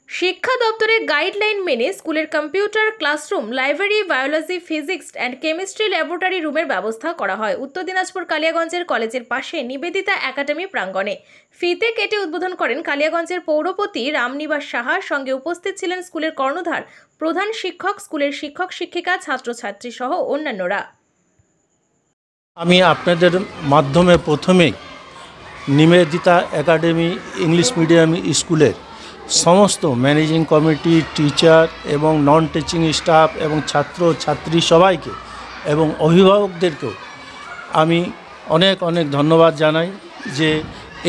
শিক্ষা দপ্তরের গাইডলাইন মেনে স্কুলের computer classroom, library, biology, physics and chemistry laboratory রুমের ব্যবস্থা করা হয় উত্তর দিনাজপুর কালিয়াগঞ্জের কলেজের পাশে নিবেদিতা একাডেমি প্রাঙ্গণে। ফিতে কেটে উদ্বোধন করেন কালিয়াগঞ্জের পৌরপতি রামনিবাস সাহার। সঙ্গে উপস্থিত ছিলেন স্কুলের কর্ণধার, প্রধান শিক্ষক, স্কুলের শিক্ষক শিক্ষিকা, ছাত্রছাত্রী সহ অন্যান্যরা। আমি আপনাদের মাধ্যমে প্রথমেই নিবেদিতা একাডেমি ইংলিশ মিডিয়াম স্কুলের সমস্ত ম্যানেজিং কমিটি, টিচার এবং নন টিচিং স্টাফ এবং ছাত্র ছাত্রী সবাইকে এবং অভিভাবকদেরকেও আমি অনেক অনেক ধন্যবাদ জানাই যে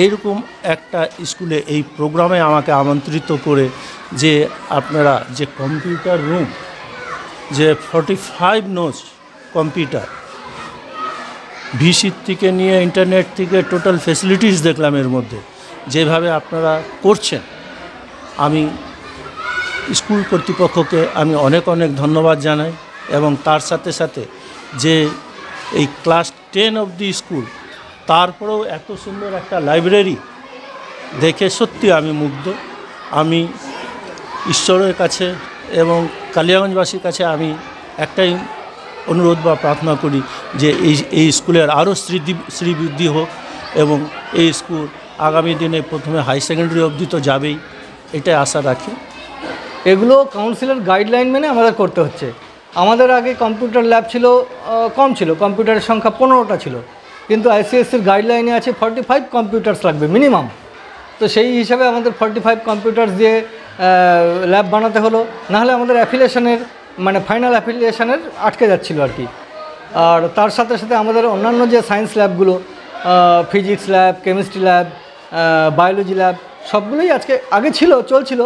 এইরকম একটা স্কুলে এই প্রোগ্রামে আমাকে আমন্ত্রিত করে যে আপনারা যে কম্পিউটার রুম, যে 45 নোজ কম্পিউটার, ভিসির থেকে নিয়ে ইন্টারনেট থেকে টোটাল ফেসিলিটিস দেখলাম এর মধ্যে, যেভাবে আপনারা করছেন আমি স্কুল কর্তৃপক্ষকে আমি অনেক অনেক ধন্যবাদ জানাই। এবং তার সাথে সাথে যে এই ক্লাস 10 অবধি স্কুল, তারপরেও এত সুন্দর একটা লাইব্রেরি দেখে সত্যি আমি মুগ্ধ। আমি ঈশ্বরের কাছে এবং কালিয়াগঞ্জবাসীর কাছে আমি একটাই অনুরোধ বা প্রার্থনা করি যে এই স্কুলের আরও শ্রীবৃদ্ধি হোক এবং এই স্কুল আগামী দিনে প্রথমে হাই সেকেন্ডারি অবধি তো যাবেই, এটাই আশা রাখি। এগুলো কাউন্সিলের গাইডলাইন মেনে আমাদের করতে হচ্ছে। আমাদের আগে কম্পিউটার ল্যাব ছিল, কম ছিল, কম্পিউটারের সংখ্যা 15টা ছিল, কিন্তু আইসিএসসির গাইডলাইনে আছে 45 কম্পিউটার্স লাগবে মিনিমাম। তো সেই হিসাবে আমাদের 45 কম্পিউটার্স দিয়ে ল্যাব বানাতে হলো, নাহলে আমাদের অ্যাফিলিয়েশনের মানে ফাইনাল অ্যাফিলিয়েশনের আটকে যাচ্ছিলো আর কি। আর তার সাথে সাথে আমাদের অন্যান্য যে সায়েন্স ল্যাবগুলো, physics lab, chemistry lab, biology lab, সবগুলোই আগে চলছিল,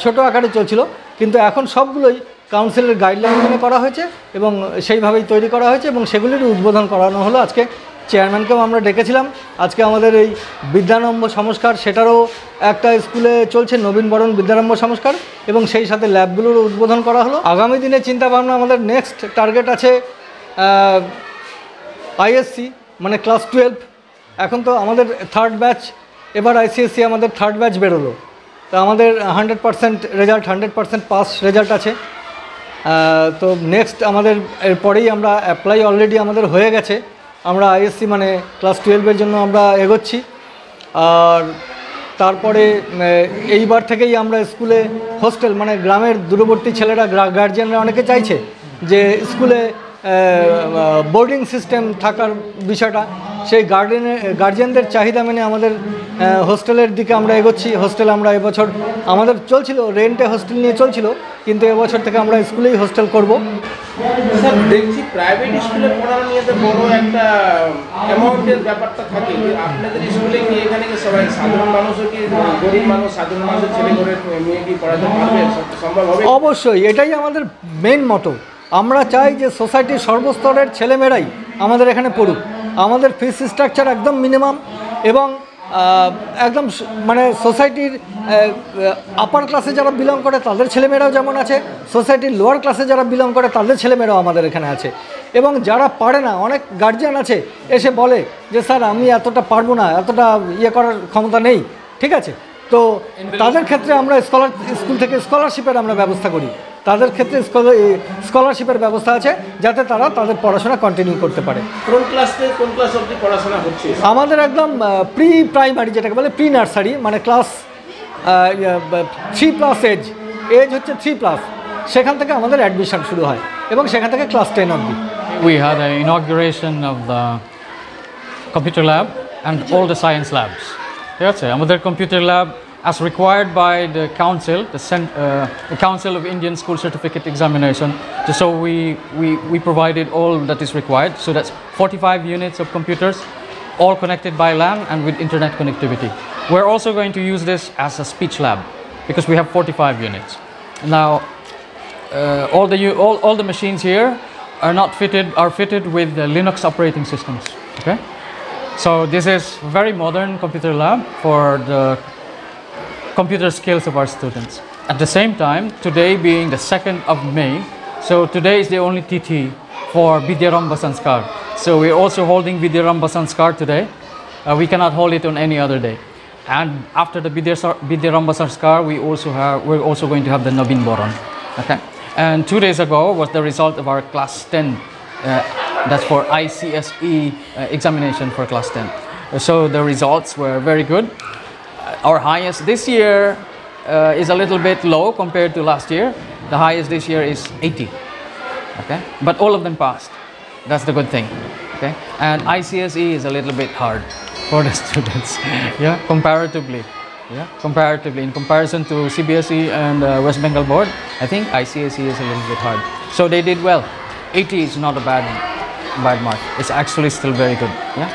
ছোট আকারে চলছিল, কিন্তু এখন সবগুলোই কাউন্সিলের গাইডলাইন মেনে করা হয়েছে এবং সেইভাবেই তৈরি করা হয়েছে এবং সেগুলির উদ্বোধন করানো হলো। আজকে চেয়ারম্যানকেও আমরা ডেকেছিলাম। আজকে আমাদের এই বিদ্যারম্ভ সংস্কার, সেটারও একটা স্কুলে চলছে, নবীনবরণ বিদ্যারম্ভ সংস্কার, এবং সেই সাথে ল্যাবগুলোর উদ্বোধন করা হলো। আগামী দিনে চিন্তাভাবনা, আমাদের নেক্সট টার্গেট আছে আইএসসি মানে ক্লাস 12। এখন তো আমাদের 3rd ব্যাচ, এবার আইসিএসসি আমাদের 3rd ব্যাচ বেরোলো। তো আমাদের 100% রেজাল্ট, 100% পাস রেজাল্ট আছে। তো নেক্সট আমাদের এরপরেই আমরা অ্যাপ্লাই অলরেডি আমাদের হয়ে গেছে। আমরা আইএসসি মানে ক্লাস 12-এর জন্য আমরা এগোচ্ছি। আর তারপরে এইবার থেকেই আমরা স্কুলে হোস্টেল, মানে গ্রামের দূরবর্তী ছেলেরা, গার্জিয়ানরা অনেকে চাইছে যে স্কুলে বোর্ডিং সিস্টেম থাকার বিষয়টা, সেই গার্জিয়ানদের চাহিদা মেনে আমাদের হোস্টেলের দিকে আমরা এগোচ্ছি। হোস্টেল আমরা এবছর আমাদের চলছিল, রেন্টে হোস্টেল নিয়ে চলছিল, কিন্তু এবছর থেকে আমরা স্কুলেই হোস্টেল করব। স্যার, দেখছি প্রাইভেট স্কুলে পড়ানো নিয়ে তো বড় একটা অ্যামাউন্টের ব্যাপারটা থাকে। আপনাদের স্কুলে কি এখানে কি সবাই সাধারণ মানুষও, কি গরিব মানুষ, সাধারণ মানুষের ছেলে করে মেয়ে কি পড়াতে পারবে, সম্ভব হবে? অবশ্যই, এটাই আমাদের মেন মটো। আমরা চাই যে সোসাইটির সর্বস্তরের ছেলেমেয়েরাই আমাদের এখানে পড়ুক। আমাদের ফিস স্ট্রাকচার একদম মিনিমাম এবং একদম মানে সোসাইটির আপার ক্লাসে যারা বিলং করে তাদের ছেলেমেয়েরাও যেমন আছে, সোসাইটির লোয়ার ক্লাসে যারা বিলং করে তাদের ছেলেমেয়েরাও আমাদের এখানে আছে। এবং যারা পারে না, অনেক গার্জিয়ান আছে এসে বলে যে স্যার আমি এতটা পারবো না, এতটা করার ক্ষমতা নেই, ঠিক আছে, তো তাদের ক্ষেত্রে আমরা স্কুল থেকে স্কলারশিপের আমরা ব্যবস্থা করি। তাদের ক্ষেত্রে স্কলারশিপের ব্যবস্থা আছে যাতে তারা তাদের পড়াশোনা কন্টিনিউ করতে পারে। কোন ক্লাস থেকে কোন ক্লাস অবধি পড়াশোনা হচ্ছে? আমাদের একদম প্রি প্রাইমারি, যেটাকে বলে প্রি নার্সারি, মানে ক্লাস 3+ এজ হচ্ছে 3+, সেখান থেকে আমাদের অ্যাডমিশন শুরু হয় এবং সেখান থেকে ক্লাস 10 অবধি। We had an inauguration of the computer lab and all the science labs. ঠিক আছে, আমাদের computer lab as required by the council, the Council of Indian School Certificate Examination. So we provided all that is required. So that's 45 units of computers, all connected by LAN and with internet connectivity. We're also going to use this as a speech lab because we have 45 units. Now, all the machines here are fitted with the Linux operating systems. Okay, so this is very modern computer lab for the computer skills of our students. At the same time, today being the 2nd of May, so today is the only TT for Vidyarambha Sanskar. So we're also holding Vidyarambha Sanskar today. We cannot hold it on any other day. And after the Vidyaramba Sanskar, we're also going to have the Navin Boron. Okay. And 2 days ago was the result of our class 10. That's for ICSE examination for class 10. So the results were very good. Our highest this year is a little bit low compared to last year. The highest this year is 80. Okay. But all of them passed. That's the good thing. Okay. And ICSE is a little bit hard for the students. Yeah, comparatively. Yeah, comparatively. In comparison to CBSE and West Bengal Board, I think ICSE is a little bit hard. So they did well. 80 is not a bad mark. It's actually still very good. Yeah.